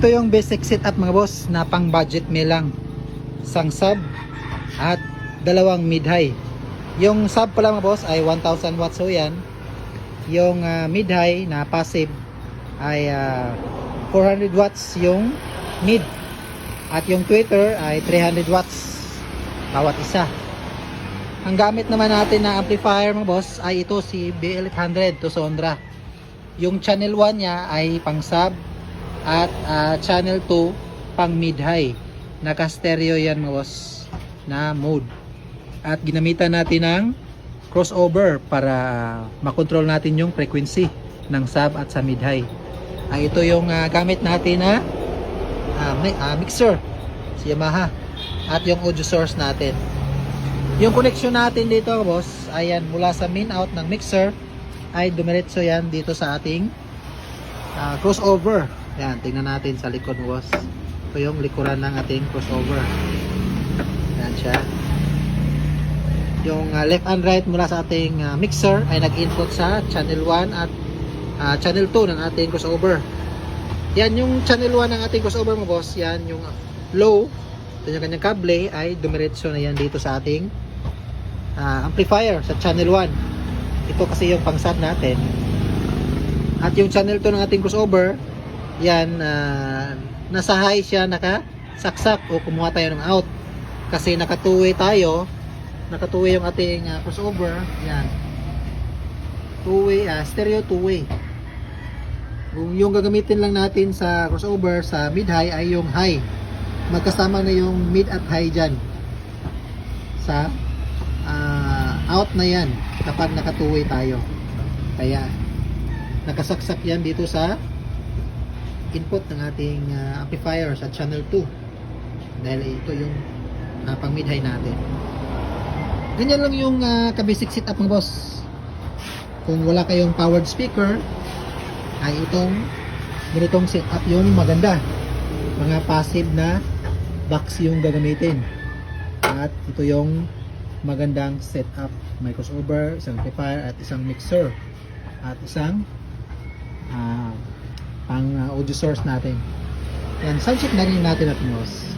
Ito yung basic setup mga boss na pang budget meal lang. Isang sub at dalawang mid-high. Yung sub pala mga boss ay 1000 watts so yan. Yung mid-high na passive ay 400 watts yung mid. At yung tweeter ay 300 watts bawat isa. Ang gamit naman natin na amplifier mga boss ay ito si BL800 to Sondra. Yung channel 1 niya ay pang sub at channel 2 pang mid-high. Naka stereo yan mga boss na mode. At ginamitan natin ng crossover para makontrol natin yung frequency ng sub at sa mid-high. Ito yung gamit natin na mixer si Yamaha at yung audio source natin. Yung connection natin dito boss, ayan, mula sa main out ng mixer ay dumiretso yan dito sa ating crossover. Yan, tingnan natin sa likod boss. Ito yung likuran ng ating crossover. Yan siya. Yung left and right mula sa ating mixer ay nag-input sa channel 1 at channel 2 ng ating crossover. Yan yung channel 1 ng ating crossover mo boss. Yan yung low. Ito yung kanyang kable ay dumiretso na yan dito sa ating amplifier sa channel 1. Ito kasi yung pang sub natin. At yung channel 2 ng ating crossover, yan nasa high siya nakasaksak o kumuha tayo ng out. Kasi naka two-way tayo. Naka two-way yung ating crossover. Yan. Two-way, stereo two-way. Yung gagamitin lang natin sa crossover sa mid-high ay yung high. Magkasama na yung mid at high dyan. Sa out na yan kapag naka two-way tayo. Kaya nakasaksak yan dito sa input ng ating amplifier sa channel 2. Dahil ito yung pang mid-high natin. Ganyan lang yung ka-basic setup ng boss. Kung wala kayong powered speaker, ay itong ganitong setup yung maganda. Mga passive na box yung gagamitin. At ito yung magandang setup. May crossover, isang amplifier at isang mixer. At isang pang audio source natin. Yan, sound check na rin natin at boss.